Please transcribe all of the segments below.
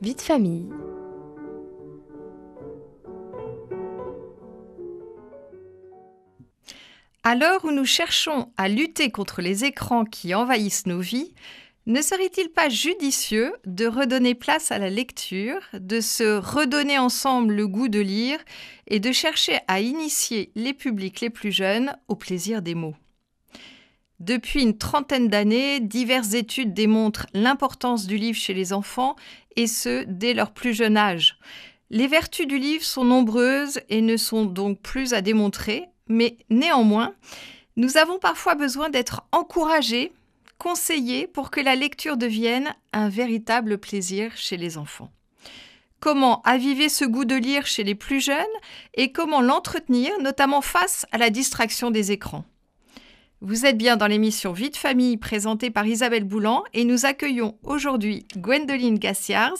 Vie de famille. À l'heure où nous cherchons à lutter contre les écrans qui envahissent nos vies, ne serait-il pas judicieux de redonner place à la lecture, de se redonner ensemble le goût de lire et de chercher à initier les publics les plus jeunes au plaisir des mots ? Depuis une trentaine d'années, diverses études démontrent l'importance du livre chez les enfants, et ce, dès leur plus jeune âge. Les vertus du livre sont nombreuses et ne sont donc plus à démontrer, mais néanmoins, nous avons parfois besoin d'être encouragés, conseillés pour que la lecture devienne un véritable plaisir chez les enfants. Comment aviver ce goût de lire chez les plus jeunes et comment l'entretenir, notamment face à la distraction des écrans ? Vous êtes bien dans l'émission Vie de famille présentée par Isabelle Boulan et nous accueillons aujourd'hui Gwendoline Gassiars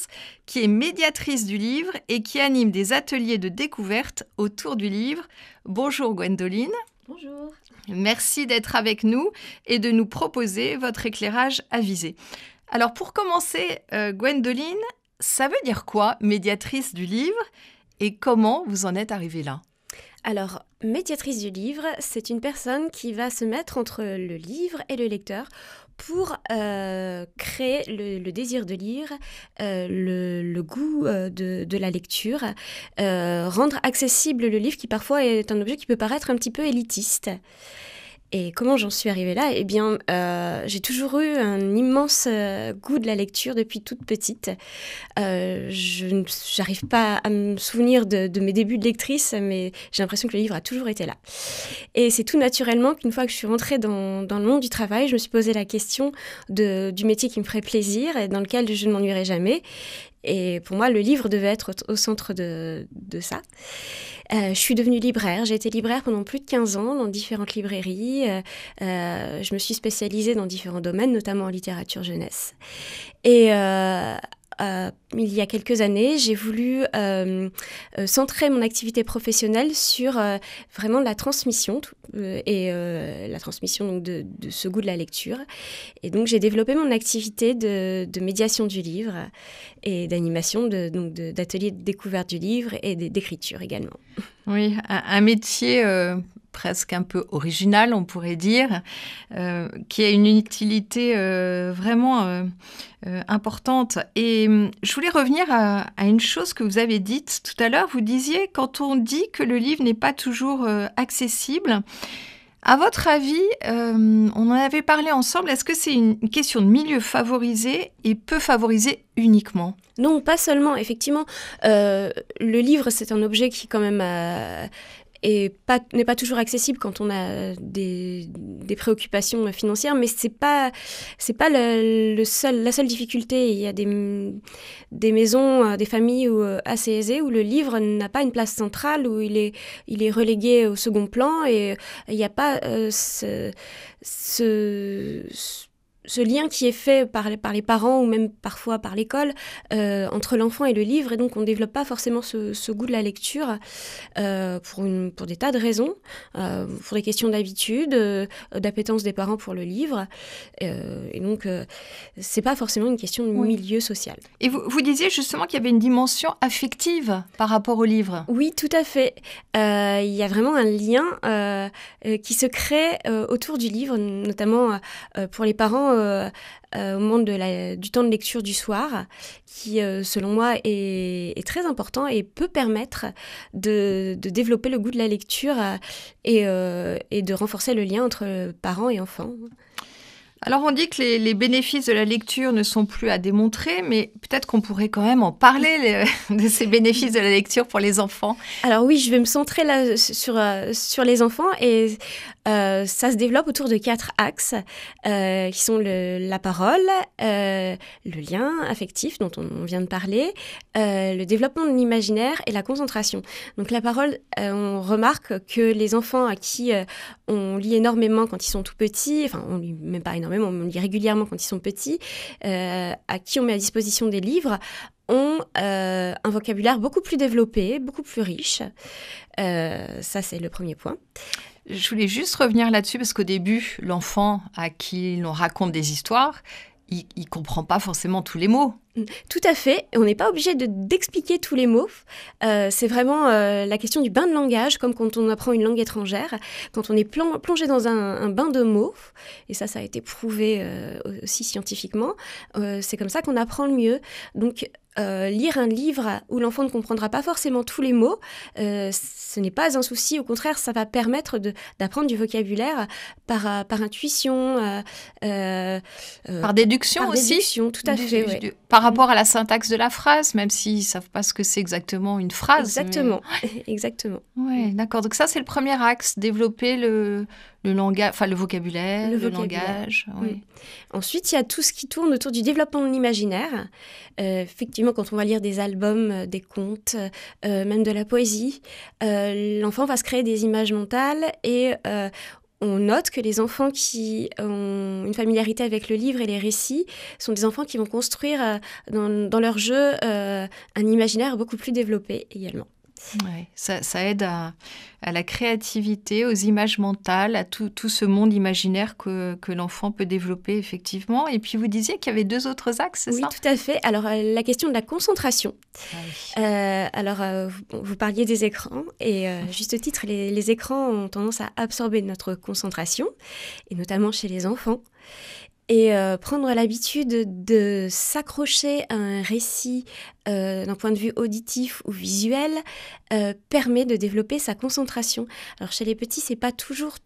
qui est médiatrice du livre et qui anime des ateliers de découverte autour du livre. Bonjour Gwendoline. Bonjour. Merci d'être avec nous et de nous proposer votre éclairage avisé. Alors pour commencer, Gwendoline, ça veut dire quoi médiatrice du livre et comment vous en êtes arrivée là ? Alors, médiatrice du livre, c'est une personne qui va se mettre entre le livre et le lecteur pour créer le désir de lire, le goût de la lecture, rendre accessible le livre qui parfois est un objet qui peut paraître un petit peu élitiste. Et comment j'en suis arrivée là ? Eh bien, j'ai toujours eu un immense goût de la lecture depuis toute petite. Je n'arrive pas à me souvenir de mes débuts de lectrice, mais j'ai l'impression que le livre a toujours été là. Et c'est tout naturellement qu'une fois que je suis rentrée dans le monde du travail, je me suis posé la question du métier qui me ferait plaisir et dans lequel je ne m'ennuierais jamais. Et pour moi, le livre devait être au centre de ça. Je suis devenue libraire. J'ai été libraire pendant plus de 15 ans dans différentes librairies. Je me suis spécialisée dans différents domaines, notamment en littérature jeunesse. Et il y a quelques années, j'ai voulu centrer mon activité professionnelle sur vraiment la transmission la transmission donc, de ce goût de la lecture. Et donc, j'ai développé mon activité de médiation du livre et d'animation, d'ateliers de découverte du livre et d'écriture également. Oui, un métier presque un peu original, on pourrait dire, qui a une utilité vraiment importante. Et je voulais revenir à une chose que vous avez dite tout à l'heure. Vous disiez, quand on dit que le livre n'est pas toujours accessible, à votre avis, on en avait parlé ensemble, est-ce que c'est une question de milieu favorisé et peu favorisé uniquement ? Non, pas seulement. Effectivement, le livre, c'est un objet qui quand même n'est pas toujours accessible quand on a des préoccupations financières, mais c'est pas la seule difficulté. Il y a des maisons, des familles assez aisées où le livre n'a pas une place centrale, où il est relégué au second plan et il n'y a pas ce lien qui est fait par les parents ou même parfois par l'école entre l'enfant et le livre, et donc on ne développe pas forcément ce goût de la lecture pour des tas de raisons, pour des questions d'habitude, d'appétence des parents pour le livre, et donc c'est pas forcément une question de milieu social. Et vous disiez justement qu'il y avait une dimension affective par rapport au livre. Oui, tout à fait. Il y a vraiment un lien qui se crée autour du livre, notamment pour les parents au moment du temps de lecture du soir, qui, selon moi, est très important et peut permettre de développer le goût de la lecture et de renforcer le lien entre parents et enfants. Alors on dit que les bénéfices de la lecture ne sont plus à démontrer, mais peut-être qu'on pourrait quand même en parler de ces bénéfices de la lecture pour les enfants. Alors oui, je vais me centrer là sur les enfants et ça se développe autour de 4 axes qui sont la parole, le lien affectif dont on vient de parler, le développement de l'imaginaire et la concentration. Donc la parole, on remarque que les enfants à qui on lit énormément quand ils sont tout petits, enfin on lit même pas énormément, on lit régulièrement quand ils sont petits, à qui on met à disposition des livres, ont un vocabulaire beaucoup plus développé, beaucoup plus riche. Ça, c'est le premier point. Je voulais juste revenir là-dessus parce qu'au début, l'enfant à qui l'on raconte des histoires, il comprend pas forcément tous les mots. Tout à fait. On n'est pas obligé d'expliquer tous les mots. C'est vraiment la question du bain de langage, comme quand on apprend une langue étrangère. Quand on est plongé dans un bain de mots, et ça a été prouvé aussi scientifiquement, c'est comme ça qu'on apprend le mieux. Donc, lire un livre où l'enfant ne comprendra pas forcément tous les mots, ce n'est pas un souci. Au contraire, ça va permettre d'apprendre du vocabulaire par intuition. Par déduction par aussi. déduction, tout à fait. Ouais. Par rapport à la syntaxe de la phrase, même s'ils ne savent pas ce que c'est exactement une phrase. Exactement, exactement. Ouais, d'accord. Donc ça, c'est le premier axe, développer le langage, enfin le vocabulaire, le langage. Ouais. Ensuite, il y a tout ce qui tourne autour du développement de l'imaginaire. Effectivement, quand on va lire des albums, des contes, même de la poésie, l'enfant va se créer des images mentales et on note que les enfants qui ont une familiarité avec le livre et les récits sont des enfants qui vont construire dans leur jeu un imaginaire beaucoup plus développé également. Ouais, ça aide à la créativité, aux images mentales, à tout ce monde imaginaire que l'enfant peut développer effectivement. Et puis vous disiez qu'il y avait 2 autres axes, c'est ça ? Oui, tout à fait. Alors la question de la concentration. Vous parliez des écrans et juste titre, les écrans ont tendance à absorber notre concentration, et notamment chez les enfants. Et prendre l'habitude de s'accrocher à un récit d'un point de vue auditif ou visuel permet de développer sa concentration. Alors chez les petits, c'est pas toujours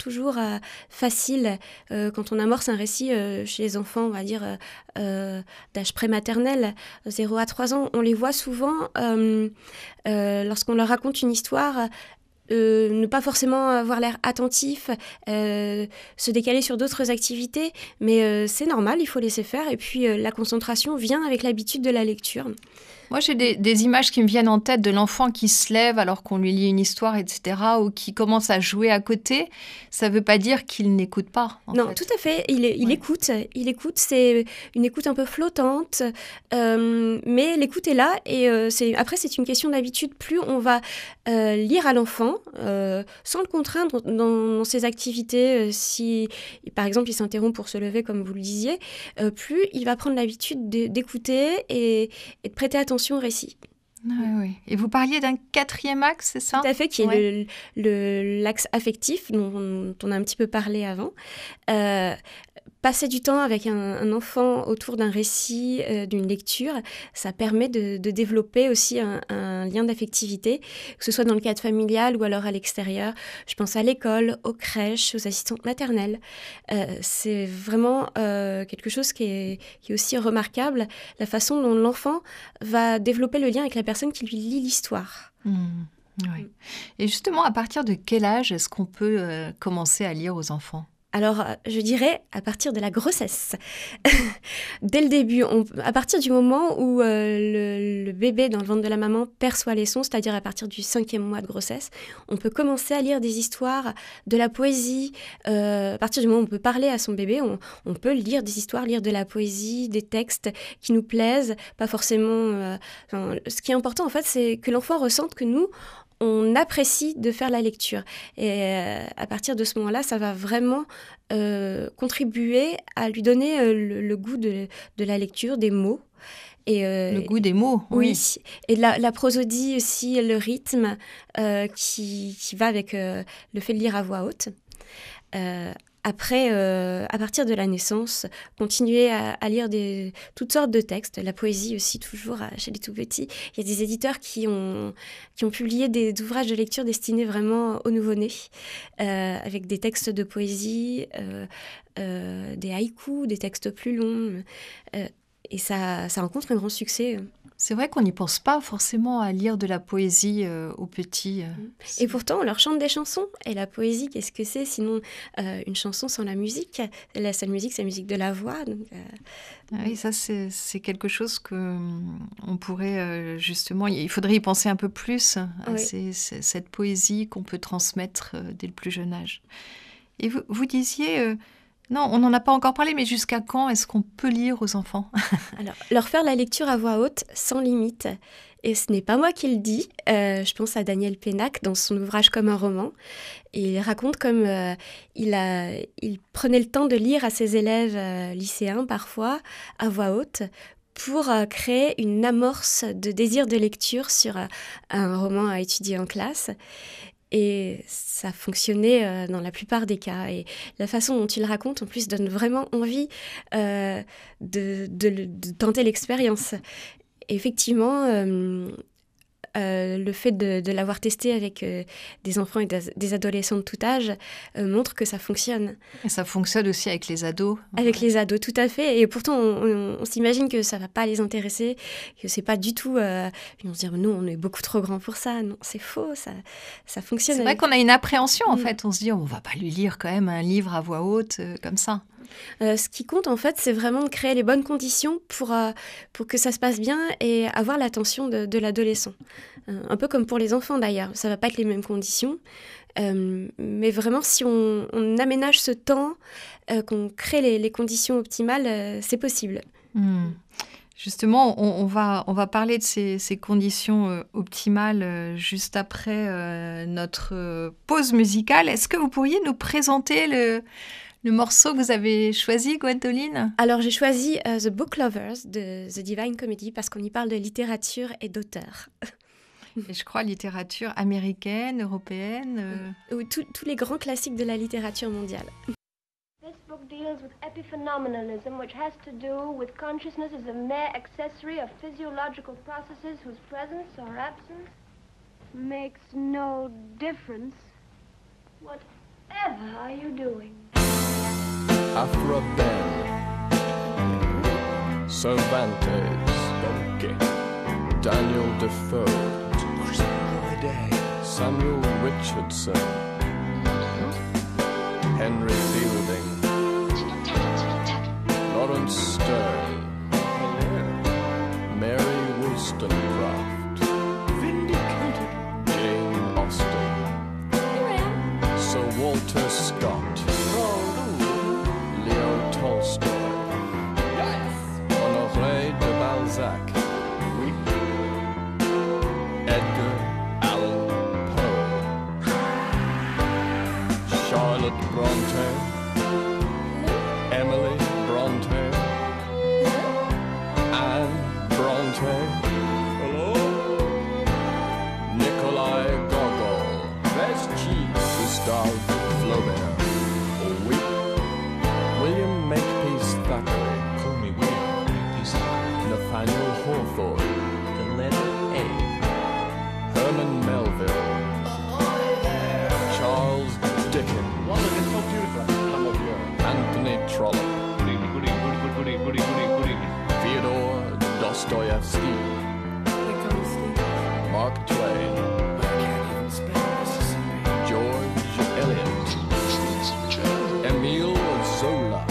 facile. Quand on amorce un récit chez les enfants, on va dire d'âge prématernel, 0 à 3 ans, on les voit souvent lorsqu'on leur raconte une histoire. Ne pas forcément avoir l'air attentif, se décaler sur d'autres activités, mais c'est normal, il faut laisser faire. Et puis la concentration vient avec l'habitude de la lecture. Moi, j'ai des images qui me viennent en tête de l'enfant qui se lève alors qu'on lui lit une histoire, etc., ou qui commence à jouer à côté. Ça ne veut pas dire qu'il n'écoute pas. Non, tout à fait. Il écoute. C'est une écoute un peu flottante, mais l'écoute est là. Et après, c'est une question d'habitude. Plus on va lire à l'enfant, sans le contraindre dans ses activités, si, par exemple, il s'interrompt pour se lever, comme vous le disiez, plus il va prendre l'habitude d'écouter et de prêter attention au récit. Oui. Et vous parliez d'un 4e axe, c'est ça ? Tout à fait, qui est l'axe affectif, dont on a un petit peu parlé avant. Passer du temps avec un enfant autour d'un récit, d'une lecture, ça permet de développer aussi un lien d'affectivité, que ce soit dans le cadre familial ou alors à l'extérieur. Je pense à l'école, aux crèches, aux assistantes maternelles. C'est vraiment quelque chose qui est aussi remarquable, la façon dont l'enfant va développer le lien avec la personne qui lui lit l'histoire. Oui. Et justement, à partir de quel âge est-ce qu'on peut commencer à lire aux enfants ? Alors, je dirais à partir de la grossesse. Dès le début, à partir du moment où le bébé dans le ventre de la maman perçoit les sons, c'est-à-dire à partir du 5e mois de grossesse, on peut commencer à lire des histoires, de la poésie. À partir du moment où on peut parler à son bébé, on peut lire des histoires, lire de la poésie, des textes qui nous plaisent, pas forcément... ce qui est important, en fait, c'est que l'enfant ressente que nous, on apprécie de faire la lecture. Et à partir de ce moment-là, ça va vraiment contribuer à lui donner le goût de la lecture, des mots. Et, le goût des mots, oui. Et la prosodie aussi, le rythme qui va avec le fait de lire à voix haute. Après, à partir de la naissance, continuer à lire toutes sortes de textes, la poésie aussi toujours chez les tout-petits. Il y a des éditeurs qui ont publié des ouvrages de lecture destinés vraiment aux nouveau-nés, avec des textes de poésie, des haïkus, des textes plus longs. Et ça rencontre un grand succès. C'est vrai qu'on n'y pense pas forcément à lire de la poésie aux petits. Et pourtant, on leur chante des chansons. Et la poésie, qu'est-ce que c'est sinon une chanson sans la musique ? La seule musique, c'est la musique de la voix. Donc, oui, ça, c'est quelque chose qu'on pourrait justement... Il faudrait y penser un peu plus. Oui. C'est cette poésie qu'on peut transmettre dès le plus jeune âge. Et vous disiez... Non, on n'en a pas encore parlé, mais jusqu'à quand est-ce qu'on peut lire aux enfants? Alors, leur faire la lecture à voix haute, sans limite. Et ce n'est pas moi qui le dis. Je pense à Daniel Pénac dans son ouvrage Comme un roman. Et il raconte comme il prenait le temps de lire à ses élèves lycéens parfois à voix haute pour créer une amorce de désir de lecture sur un roman à étudier en classe. Et ça fonctionnait dans la plupart des cas. Et la façon dont il raconte, en plus, donne vraiment envie de tenter l'expérience. Et effectivement, le fait de l'avoir testé avec des enfants et des adolescents de tout âge montre que ça fonctionne. Et ça fonctionne aussi avec les ados. Avec les ados, tout à fait. Et pourtant, on s'imagine que ça ne va pas les intéresser, que c'est pas du tout... Ils vont se dire, non, on est beaucoup trop grand pour ça. Non, c'est faux, ça fonctionne. C'est vrai qu'on a une appréhension, en fait. On se dit, on ne va pas lui lire quand même un livre à voix haute comme ça. Ce qui compte, en fait, c'est vraiment de créer les bonnes conditions pour que ça se passe bien et avoir l'attention de l'adolescent. Un peu comme pour les enfants, d'ailleurs. Ça ne va pas être les mêmes conditions. Mais vraiment, si on aménage ce temps, qu'on crée les conditions optimales, c'est possible. Justement, on va parler de ces conditions optimales juste après notre pause musicale. Est-ce que vous pourriez nous présenter le morceau que vous avez choisi, Gwendoline? Alors, j'ai choisi The Book Lovers de The Divine Comedy parce qu'on y parle de littérature et d'auteurs. Et je crois littérature américaine, européenne. Tous les grands classiques de la littérature mondiale. This book deals with epiphenomenalism, which has to do with consciousness as a mere accessory of physiological processes whose presence or absence makes no difference. Whatever are you doing? Aphra Behn, Cervantes, Daniel Defoe, Samuel Richardson, Henry Fielding, Lawrence Sterne, Mary Wollstonecraft, Jane Austen, Sir Walter Scott, Leo Tolstoy, Honoré de Balzac, Edgar Allan Poe, Charlotte Bronte, Emily Bronte, Anne Bronte, Nikolai Gogol, Gustave Flaubert, William Makepeace Thackeray, call me William Makepeace Thackeray, Nathaniel Hawthorne, the letter A, Herman Melville, Charles Dickens, Anthony Trollope, Fyodor Dostoevsky, Mark Twain, George Eliot, Emile Zola,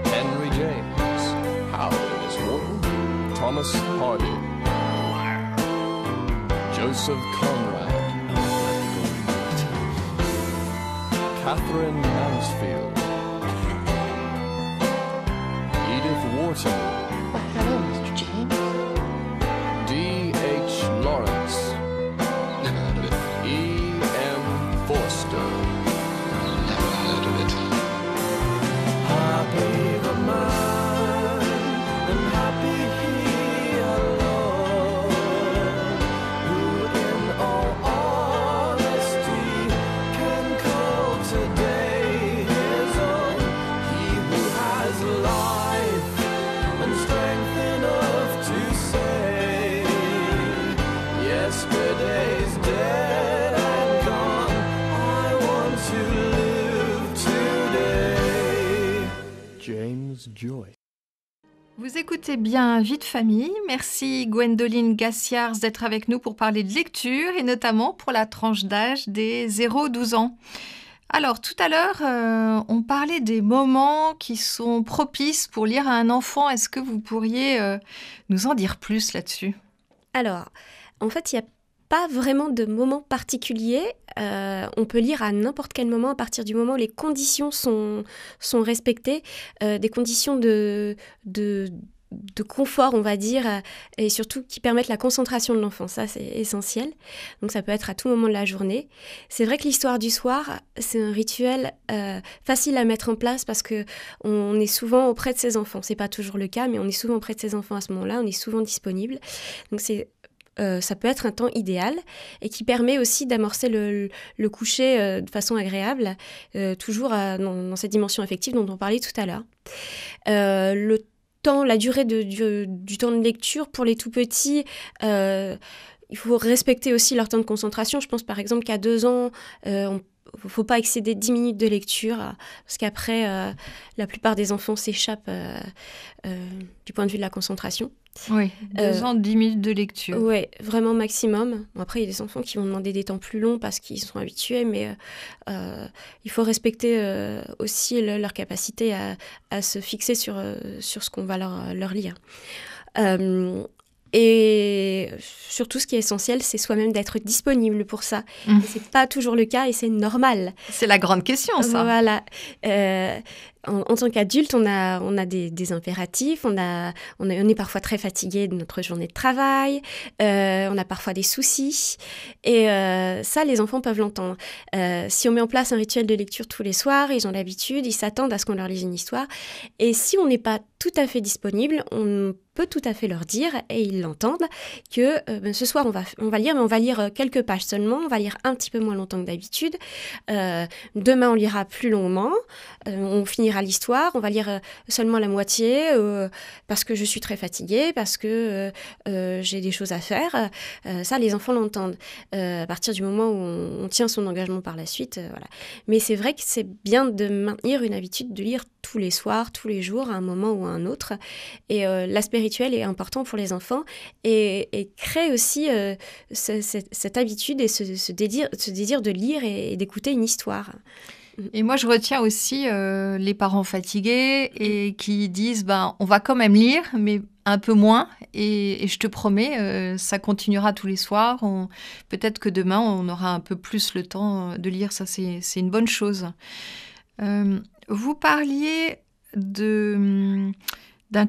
Henry James, Howard is Wharton, Thomas Hardy, Joseph Conrad, Catherine Mansfield, Edith Wharton, Hello, Mr. James. D.H. Lawrence, Never heard of it. E.M. Forster. Never heard of it. Happy the man, and happy he alone, who in all honesty can call today his own. He who has life and strength enough to say, yesterday's dead and gone, I want to live today. James Joyce. Vous écoutez bien Vie de famille. Merci Gwendoline Gassiars d'être avec nous pour parler de lecture et notamment pour la tranche d'âge des 0-12 ans. Alors tout à l'heure, on parlait des moments qui sont propices pour lire à un enfant. Est-ce que vous pourriez nous en dire plus là-dessus? Alors, en fait, il y a pas vraiment de moment particulier. On peut lire à n'importe quel moment, à partir du moment où les conditions sont respectées, des conditions de confort, on va dire, et surtout qui permettent la concentration de l'enfant. Ça, c'est essentiel. Donc, ça peut être à tout moment de la journée. C'est vrai que l'histoire du soir, c'est un rituel facile à mettre en place parce qu'on est souvent auprès de ses enfants. C'est pas toujours le cas, mais on est souvent auprès de ses enfants à ce moment-là. On est souvent disponible. Donc, ça peut être un temps idéal et qui permet aussi d'amorcer le coucher de façon agréable, toujours dans cette dimension affective dont on parlait tout à l'heure. La durée du temps de lecture pour les tout-petits, il faut respecter aussi leur temps de concentration. Je pense par exemple qu'à 2 ans, il ne faut pas excéder 10 minutes de lecture, parce qu'après, la plupart des enfants s'échappent du point de vue de la concentration. Oui, 2 ans, 10 minutes de lecture. Oui, vraiment maximum. Bon, après, il y a des enfants qui vont demander des temps plus longs parce qu'ils sont habitués, mais il faut respecter aussi leur capacité à se fixer sur ce qu'on va leur lire. Et surtout, ce qui est essentiel, c'est soi-même d'être disponible pour ça. Et c'est pas toujours le cas et c'est normal. C'est la grande question, ça. Voilà. En tant qu'adulte, on a des impératifs, on est parfois très fatigué de notre journée de travail, on a parfois des soucis, et ça, les enfants peuvent l'entendre. Si on met en place un rituel de lecture tous les soirs, ils ont l'habitude, ils s'attendent à ce qu'on leur lise une histoire, et si on n'est pas tout à fait disponible, on peut tout à fait leur dire, et ils l'entendent, que ce soir, on va lire, mais on va lire quelques pages seulement, on va lire un petit peu moins longtemps que d'habitude, demain, on lira plus longuement, on finira l'histoire, on va lire seulement la moitié parce que je suis très fatiguée, parce que j'ai des choses à faire. Ça, les enfants l'entendent. À partir du moment où on tient son engagement par la suite, voilà. Mais c'est vrai que c'est bien de maintenir une habitude de lire tous les soirs, tous les jours, à un moment ou à un autre. Et l'aspect rituel est important pour les enfants et crée aussi cette habitude et ce désir de lire et d'écouter une histoire. Et moi, je retiens aussi les parents fatigués et qui disent on va quand même lire, mais un peu moins. Et je te promets, ça continuera tous les soirs. Peut-être que demain, on aura un peu plus le temps de lire. Ça, c'est une bonne chose. Vous parliez d'un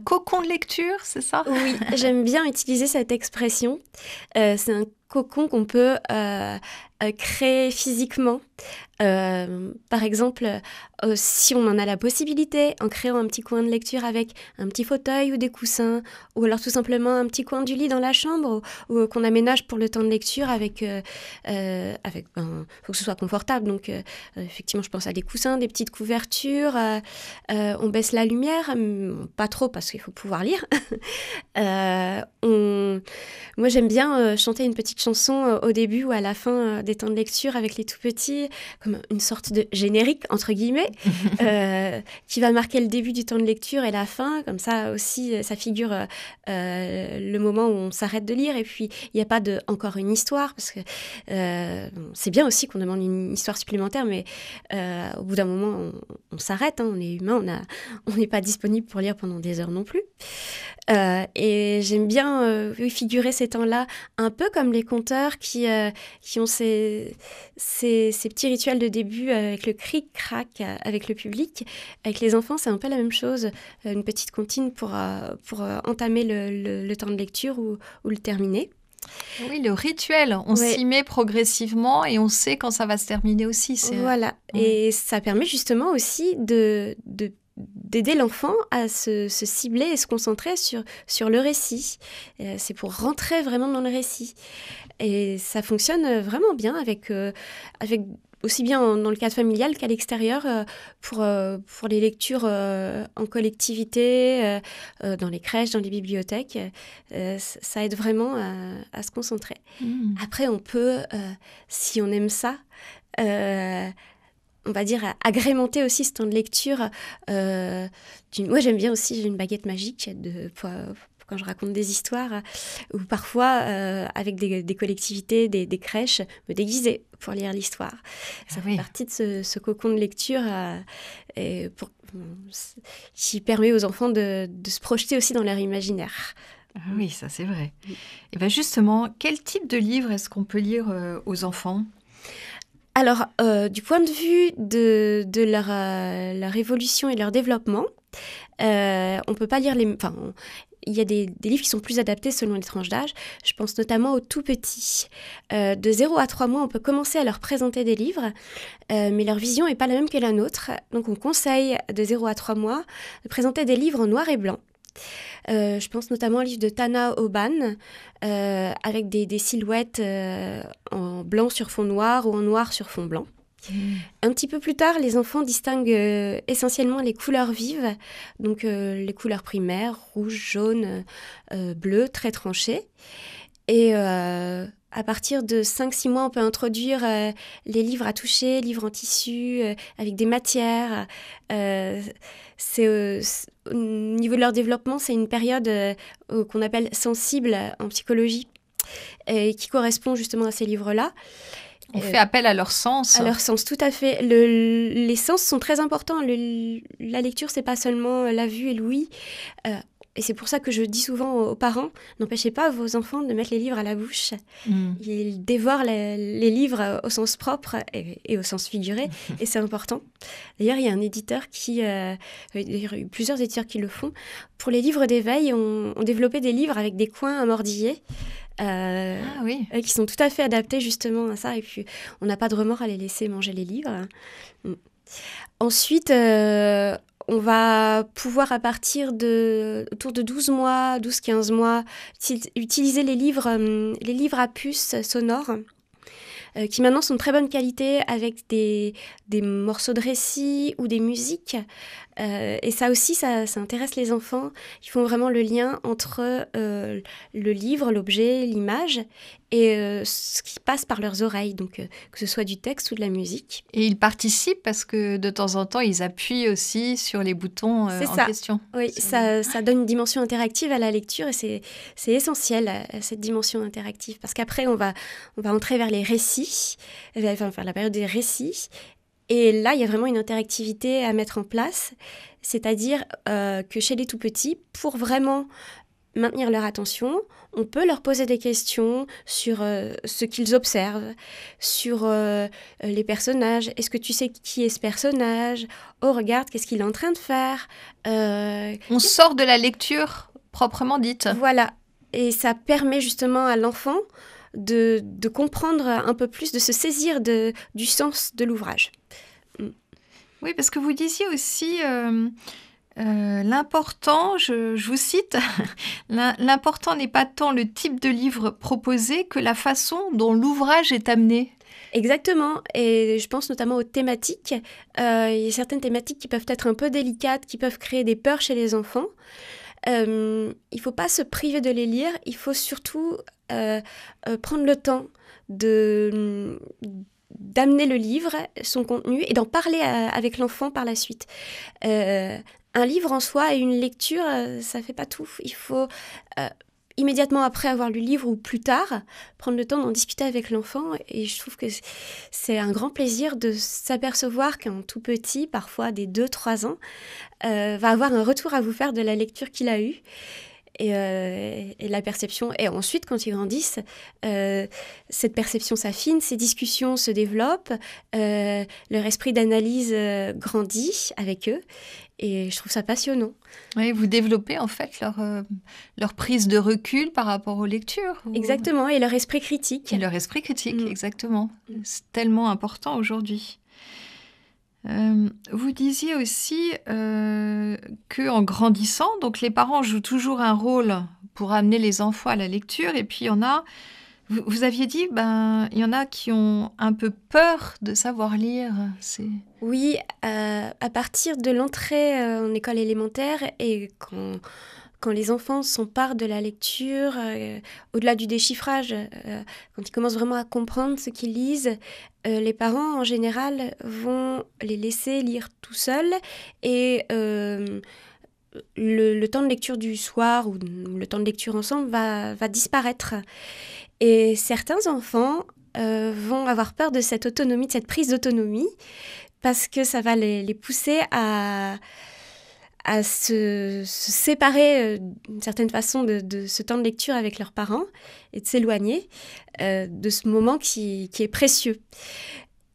cocon de lecture, c'est ça ? Oui, j'aime bien utiliser cette expression. C'est un cocon qu'on peut créer physiquement. Par exemple, si on en a la possibilité, en créant un petit coin de lecture avec un petit fauteuil ou des coussins, ou alors tout simplement un petit coin du lit dans la chambre, ou qu'on aménage pour le temps de lecture avec faut que ce soit confortable. Donc, effectivement, je pense à des coussins, des petites couvertures. On baisse la lumière, pas trop parce qu'il faut pouvoir lire. Moi, j'aime bien chanter une petite chanson au début ou à la fin des temps de lecture avec les tout-petits, comme une sorte de générique, entre guillemets, qui va marquer le début du temps de lecture et la fin. Comme ça aussi, ça figure le moment où on s'arrête de lire. Et puis, il n'y a pas encore une histoire, parce que c'est bien aussi qu'on demande une histoire supplémentaire, mais au bout d'un moment, on s'arrête. On est humain, on n'est pas disponible pour lire pendant des heures non plus. Et j'aime bien figurer ces temps-là un peu comme les conteurs qui ont ces petits rituels de début avec le cric-crac avec le public. Avec les enfants, c'est un peu la même chose. Une petite comptine pour entamer le temps de lecture ou le terminer. Oui, le rituel, on s'y met progressivement et on sait quand ça va se terminer aussi. Voilà, et ça permet justement aussi d'aider l'enfant à se cibler et se concentrer sur le récit. C'est pour rentrer vraiment dans le récit. Et ça fonctionne vraiment bien avec aussi bien dans le cadre familial qu'à l'extérieur pour les lectures en collectivité, dans les crèches, dans les bibliothèques. Ça aide vraiment à se concentrer. Après, on peut, si on aime ça, on va dire, agrémenter aussi ce temps de lecture. Moi, j'aime bien aussi, j'ai une baguette magique quand je raconte des histoires, ou parfois, avec des collectivités, des crèches, me déguiser pour lire l'histoire. Ça fait partie de ce cocon de lecture qui permet aux enfants de se projeter aussi dans leur imaginaire. Ah oui, ça c'est vrai. Et bien justement, quel type de livre est-ce qu'on peut lire aux enfants ? Alors, du point de vue de leur évolution et leur développement, on peut pas lire il y a des livres qui sont plus adaptés selon les tranches d'âge. Je pense notamment aux tout petits. De 0 à 3 mois, on peut commencer à leur présenter des livres, mais leur vision n'est pas la même que la nôtre. Donc, on conseille de 0 à 3 mois de présenter des livres en noir et blanc. Je pense notamment au livre de Tana Oban, avec des silhouettes en blanc sur fond noir ou en noir sur fond blanc. Un petit peu plus tard, les enfants distinguent essentiellement les couleurs vives, donc les couleurs primaires, rouge, jaune, bleu, très tranchées. Et à partir de 5-6 mois, on peut introduire les livres à toucher, livres en tissu, avec des matières. Au niveau de leur développement, c'est une période qu'on appelle sensible en psychologie, qui correspond justement à ces livres-là. On fait appel à leur sens. À leur sens, tout à fait. Les sens sont très importants. La lecture, c'est pas seulement la vue et l'ouïe. Et c'est pour ça que je dis souvent aux parents, n'empêchez pas vos enfants de mettre les livres à la bouche. Ils dévorent les livres au sens propre et au sens figuré, et c'est important. D'ailleurs, il y a un éditeur d'ailleurs, il y a eu plusieurs éditeurs qui le font. Pour les livres d'éveil, on développé des livres avec des coins à mordiller. Qui sont tout à fait adaptés justement à ça, et puis on n'a pas de remords à les laisser manger les livres. Ensuite, on va pouvoir à partir autour de 12 mois, 12-15 mois, utiliser les livres à puce sonores, qui maintenant sont de très bonne qualité avec des morceaux de récits ou des musiques. Et ça aussi, ça intéresse les enfants. Ils font vraiment le lien entre le livre, l'objet, l'image et ce qui passe par leurs oreilles, donc que ce soit du texte ou de la musique. Et ils participent parce que de temps en temps, ils appuient aussi sur les boutons en question. Oui, ça donne une dimension interactive à la lecture et c'est essentiel, cette dimension interactive. Parce qu'après, on va entrer vers les récits, vers la période des récits. Et là, il y a vraiment une interactivité à mettre en place, c'est-à-dire que chez les tout-petits, pour vraiment maintenir leur attention, on peut leur poser des questions sur ce qu'ils observent, sur les personnages. Est-ce que tu sais qui est ce personnage ? Oh, regarde, qu'est-ce qu'il est en train de faire ? On sort de la lecture proprement dite. Voilà, et ça permet justement à l'enfant de comprendre un peu plus, de se saisir du sens de l'ouvrage. Oui, parce que vous disiez aussi l'important, je vous cite, l'important n'est pas tant le type de livre proposé que la façon dont l'ouvrage est amené. Exactement, et je pense notamment aux thématiques. Il y a certaines thématiques qui peuvent être un peu délicates, qui peuvent créer des peurs chez les enfants. Il ne faut pas se priver de les lire, il faut surtout prendre le temps d'amener le livre, son contenu, et d'en parler avec l'enfant par la suite. Un livre en soi et une lecture, ça ne fait pas tout. Il faut immédiatement après avoir lu le livre ou plus tard, prendre le temps d'en discuter avec l'enfant. Et je trouve que c'est un grand plaisir de s'apercevoir qu'un tout petit, parfois des 2-3 ans, va avoir un retour à vous faire de la lecture qu'il a eue. Et la perception. Et ensuite, quand ils grandissent, cette perception s'affine, ces discussions se développent, leur esprit d'analyse grandit avec eux. Et je trouve ça passionnant. Oui, vous développez en fait leur prise de recul par rapport aux lectures. Exactement, et leur esprit critique. Et leur esprit critique, exactement. C'est tellement important aujourd'hui. Vous disiez aussi qu'en grandissant, donc les parents jouent toujours un rôle pour amener les enfants à la lecture, et puis il y en a, vous aviez dit, il y en a qui ont un peu peur de savoir lire. Oui, à partir de l'entrée en école élémentaire et quand les enfants s'emparent de la lecture, au-delà du déchiffrage, quand ils commencent vraiment à comprendre ce qu'ils lisent, les parents, en général, vont les laisser lire tout seuls et le temps de lecture du soir ou le temps de lecture ensemble va disparaître. Et certains enfants vont avoir peur de cette autonomie, de cette prise d'autonomie, parce que ça va les pousser à à se séparer d'une certaine façon de ce temps de lecture avec leurs parents et de s'éloigner de ce moment qui est précieux.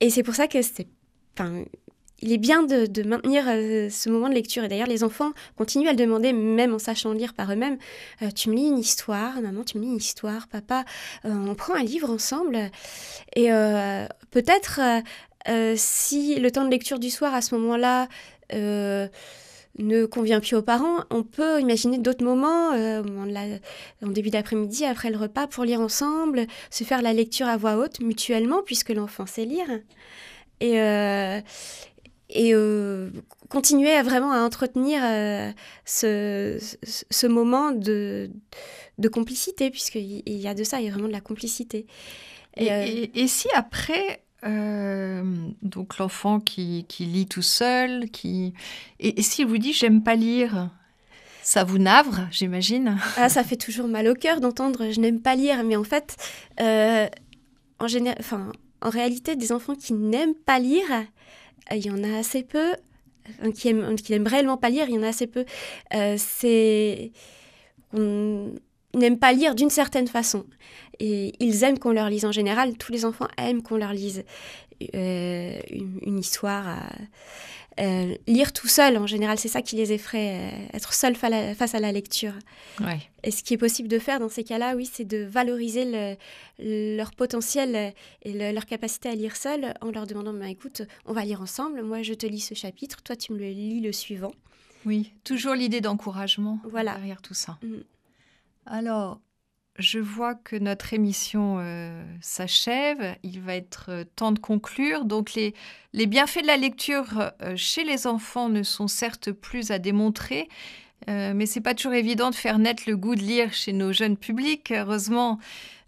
Et c'est pour ça que il est bien de maintenir ce moment de lecture. Et d'ailleurs, les enfants continuent à le demander, même en sachant lire par eux-mêmes. Tu me lis une histoire, maman, tu me lis une histoire, papa, on prend un livre ensemble. Et peut-être, si le temps de lecture du soir, à ce moment-là, ne convient plus aux parents, on peut imaginer d'autres moments, en début d'après-midi, après le repas, pour lire ensemble, se faire la lecture à voix haute, mutuellement, puisque l'enfant sait lire. Et continuer à entretenir ce moment de complicité, puisqu'il y a de ça, il y a vraiment de la complicité. Et si après, donc l'enfant qui lit tout seul, et s'il vous dit « j'aime pas lire », ça vous navre, j'imagine? Ça fait toujours mal au cœur d'entendre « je n'aime pas lire », mais en fait, en réalité, des enfants qui n'aiment pas lire, il y en a assez peu. Qui aiment réellement pas lire, il y en a assez peu. On n'aime pas lire d'une certaine façon. Et ils aiment qu'on leur lise. En général, tous les enfants aiment qu'on leur lise une histoire. Lire tout seul, en général, c'est ça qui les effraie, être seul face à la lecture. Ouais. Et ce qui est possible de faire dans ces cas-là, oui, c'est de valoriser leur potentiel et leur capacité à lire seul en leur demandant, écoute, on va lire ensemble, moi je te lis ce chapitre, toi tu me le lis le suivant. Oui, toujours l'idée d'encouragement derrière tout ça. Mmh. Alors, je vois que notre émission s'achève. Il va être temps de conclure. Donc, les bienfaits de la lecture chez les enfants ne sont certes plus à démontrer, mais c'est pas toujours évident de faire naître le goût de lire chez nos jeunes publics. Heureusement,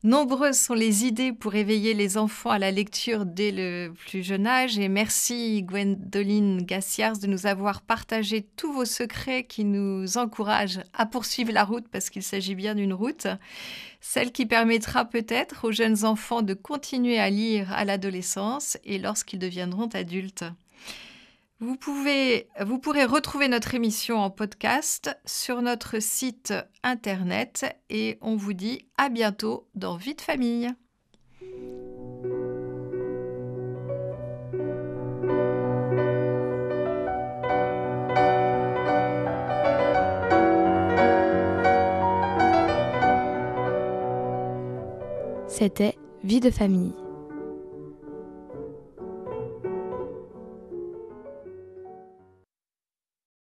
nombreuses sont les idées pour éveiller les enfants à la lecture dès le plus jeune âge. Et merci Gwendoline Gassiars de nous avoir partagé tous vos secrets qui nous encouragent à poursuivre la route, parce qu'il s'agit bien d'une route, celle qui permettra peut-être aux jeunes enfants de continuer à lire à l'adolescence et lorsqu'ils deviendront adultes. Vous pourrez retrouver notre émission en podcast sur notre site internet et on vous dit à bientôt dans Vie de famille. C'était Vie de famille.